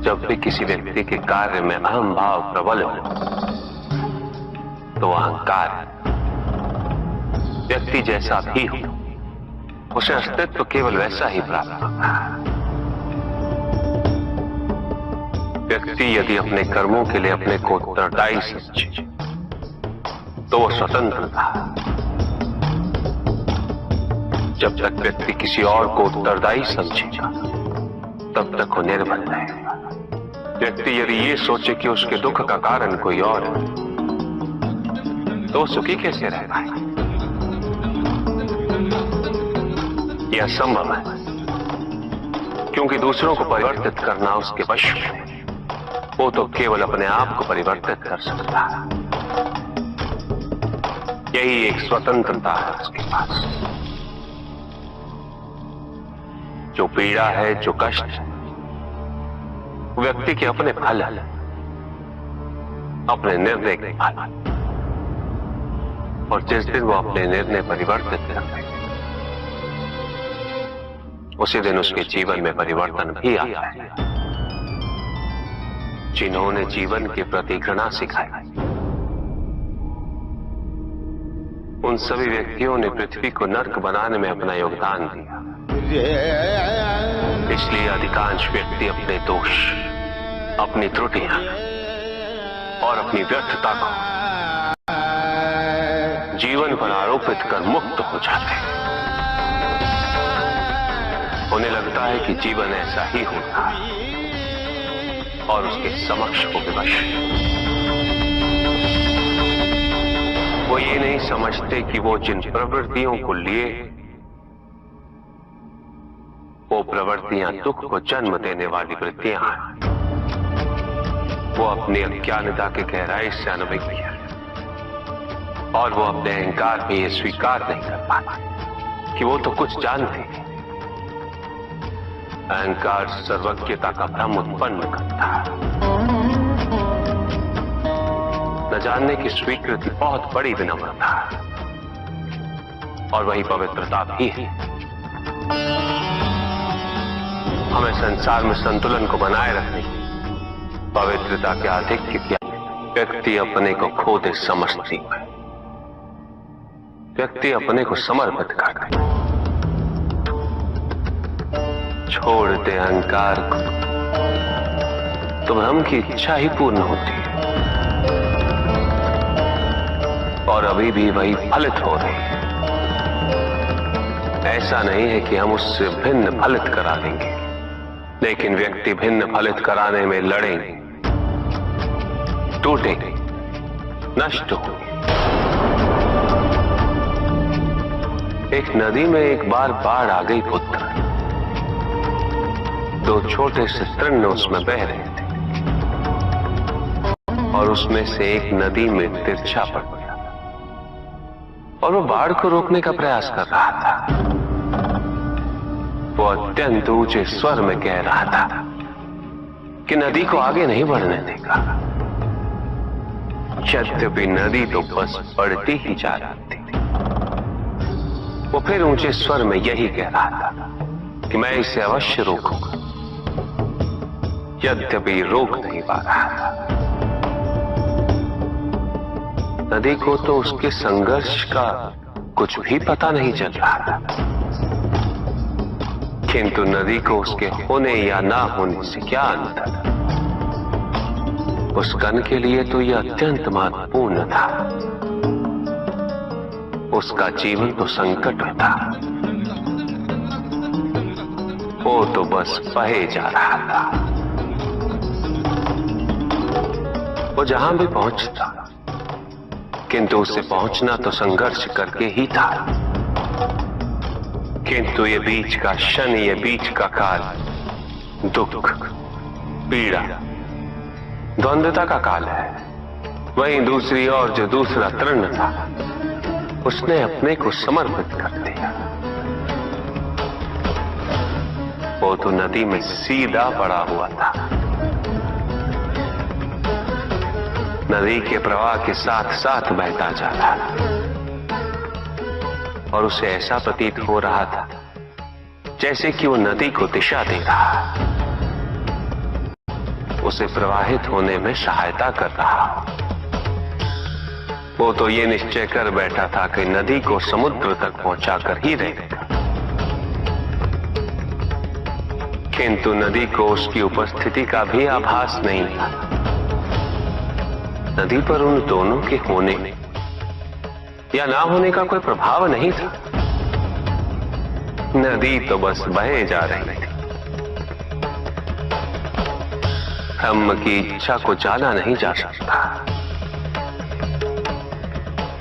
जब भी किसी व्यक्ति के कार्य में अहम भाव प्रबल हो तो अहंकार व्यक्ति जैसा भी हो उसे अस्तित्व केवल वैसा ही प्राप्त होता है। व्यक्ति यदि अपने कर्मों के लिए अपने को उत्तरदायी समझे तो वो स्वतंत्र था। जब तक व्यक्ति किसी और को उत्तरदायी समझेगा तब तक वो निर्बल रहेगा। व्यक्ति यदि ये सोचे कि उसके दुख का कारण कोई और है तो वो सुखी कैसे रह पाएगा? यह असंभव है, क्योंकि दूसरों को परिवर्तित करना उसके वश में है। वो तो केवल अपने आप को परिवर्तित कर सकता है। यही एक स्वतंत्रता है उसके पास। जो पीड़ा है, जो कष्ट है, व्यक्ति के अपने फल है, अपने निर्णय के फल। और जिस दिन वो अपने निर्णय परिवर्तित करते उसी दिन उसके जीवन में परिवर्तन भी आता है। जिन्होंने जीवन के प्रति घृणा सिखाई उन सभी व्यक्तियों ने पृथ्वी को नर्क बनाने में अपना योगदान दिया। इसलिए अधिकांश व्यक्ति अपने दोष, अपनी त्रुटियां और अपनी व्यर्थता को जीवन पर आरोपित कर मुक्त हो जाते हैं। उन्हें लगता है कि जीवन ऐसा ही होता है और उसके समक्ष वो विवश। वो ये नहीं समझते कि वो जिन प्रवृत्तियों को लिए वो प्रवृत्तियां दुख को जन्म देने वाली वृत्तियां हैं। वो अपनी अज्ञानता के गहराई से अनभिज्ञ है और वो अपने अहंकार में ये स्वीकार नहीं कर पाते कि वो तो कुछ जानते हैं। अहंकार सर्वज्ञता का भ्रम उत्पन्न करता है। न जानने की स्वीकृति बहुत बड़ी विनम्रता है और वही पवित्रता भी है। हमें संसार में संतुलन को बनाए रखने की पवित्रता के आधिक्य किया। व्यक्ति अपने को खो दे समझती है। व्यक्ति अपने को समर्पित कर दे, छोड़ दे अहंकार को तो भ्रम की इच्छा ही पूर्ण होती है और अभी भी वही फलित हो रही है। ऐसा नहीं है कि हम उससे भिन्न फलित करा देंगे, लेकिन व्यक्ति भिन्न फलित कराने में लड़ेंगे, टूटेंगे, नष्ट होंगे। एक नदी में एक बार बाढ़ आ गई पुत्र। दो छोटे से तृण उसमें बह रहे थे और उसमें से एक नदी में तिरछा पड़ गया और वो बाढ़ को रोकने का प्रयास कर रहा था। वो अत्यंत ऊंचे स्वर में कह रहा था कि नदी को आगे नहीं बढ़ने देगा। यद्यपि नदी तो बस बढ़ती ही जा रही थी। वो फिर ऊंचे स्वर में यही कह रहा था कि मैं इसे अवश्य रोकूंगा, यद्यपि रोक नहीं पा रहा था। नदी को तो उसके संघर्ष का कुछ भी पता नहीं चल रहा था, किंतु नदी को उसके होने या ना होने से क्या अंतर। उस कण के लिए तो यह अत्यंत महत्वपूर्ण था। उसका जीवन तो संकट में था। वो तो बस बहे जा रहा था। वो जहां भी पहुंचता, किंतु उसे पहुंचना तो संघर्ष करके ही था। किंतु ये बीच का क्षण, ये बीच का काल दुख, पीड़ा, द्वंद्वता का काल है। वहीं दूसरी ओर जो दूसरा तृण था उसने अपने को समर्पित कर दिया। वो तो नदी में सीधा पड़ा हुआ था। नदी के प्रवाह के साथ साथ बहता जा रहा था और उसे ऐसा प्रतीत हो रहा था जैसे कि वो नदी को दिशा दे रहा। उसे प्रवाहित होने में सहायता कर रहा। वो तो ये निश्चय कर बैठा था कि नदी को समुद्र तक पहुंचाकर ही रहेगा, किंतु नदी को उसकी उपस्थिति का भी आभास नहीं था। नदी पर उन दोनों के होने या ना होने का कोई प्रभाव नहीं था। नदी तो बस बहे जा रही थी। ब्रह्म की इच्छा को जाना नहीं जा सकता,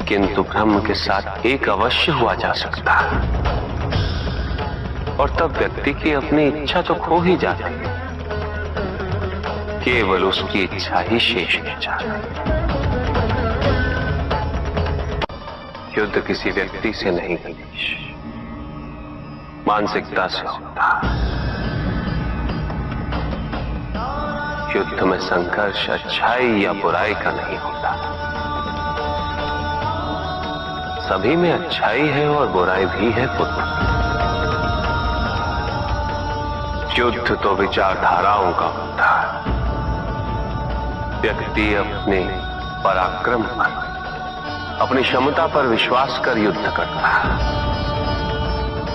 किंतु ब्रह्म के साथ एक अवश्य हुआ जा सकता, और तब व्यक्ति की अपनी इच्छा तो खो ही जाती, केवल उसकी इच्छा ही शेष रह जाती। युद्ध किसी व्यक्ति से नहीं गणेश, मानसिकता से होता। युद्ध में संघर्ष अच्छाई या बुराई का नहीं होता, सभी में अच्छाई है और बुराई भी है पुत्र। युद्ध तो विचारधाराओं का होता है। व्यक्ति अपने पराक्रम पर, अपनी क्षमता पर विश्वास कर युद्ध करता है,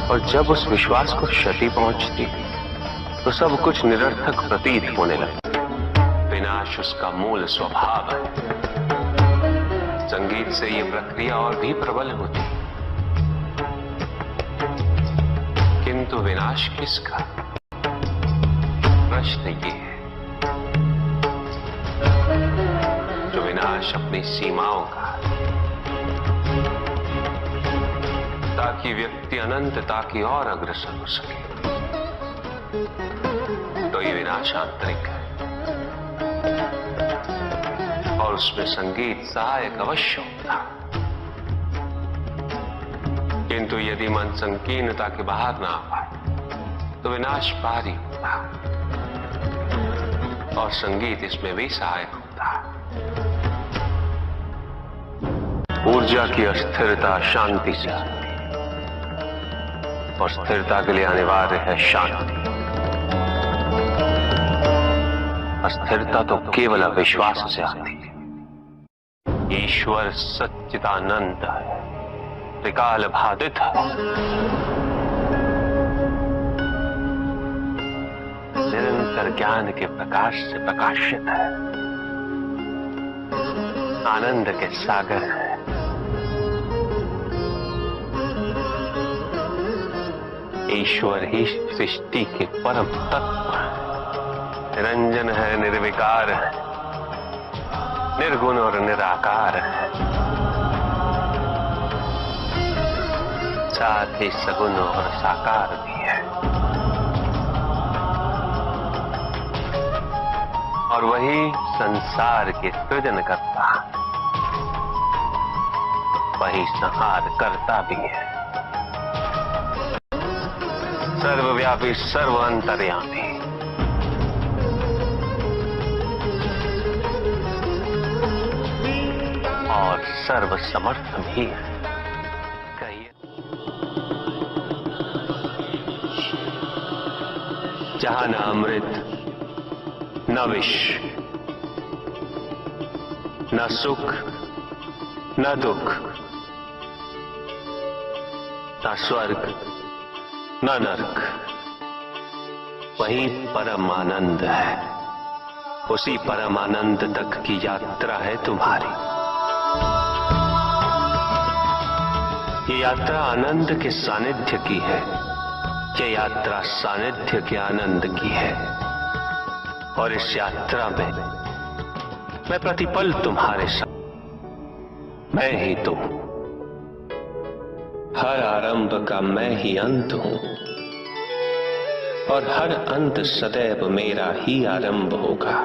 और जब उस विश्वास को क्षति पहुंचती तो सब कुछ निरर्थक प्रतीत होने लगता। विनाश उसका मूल स्वभाव है। संगीत से यह प्रक्रिया और भी प्रबल होती, किंतु विनाश किसका? प्रश्न ये है। जो विनाश अपनी सीमाओं का, ताकि व्यक्ति अनंतता की ओर अग्रसर हो सके, तो ये विनाश आंतरिक है, और उसमें संगीत सहायक अवश्य होता। किंतु यदि मन संकीर्णता के बाहर ना आ पाए तो विनाश भारी होता, और संगीत इसमें भी सहायक होता। ऊर्जा की अस्थिरता शांति से आती, और स्थिरता के लिए अनिवार्य है शांति। अस्थिरता तो केवल अविश्वास से आती है। ईश्वर सच्चिदानंद है, त्रिकाल बाधित है, निरंतर ज्ञान के प्रकाश से प्रकाशित है, आनंद के सागर है। ईश्वर ही सृष्टि के परम तत्व है, निरंजन है, निर्विकार है, निर्गुण और निराकार है, साथ ही सगुण और साकार भी है। और वही संसार के सृजन करता, वही संहार करता भी है। सर्वव्यापी, सर्व अंतर्यामी, और सर्व समर्थ भी है। कहिए, जहां न अमृत, न विष, न सुख, न दुख, न स्वर्ग, न नरक, वही परम आनंद है। उसी परम आनंद तक की यात्रा है तुम्हारी। ये यात्रा आनंद के सानिध्य की है, ये यात्रा सानिध्य के आनंद की है। और इस यात्रा में मैं प्रतिपल तुम्हारे साथ, मैं ही तुम, हर आरंभ का मैं ही अंत हूं, और हर अंत सदैव मेरा ही आरंभ होगा।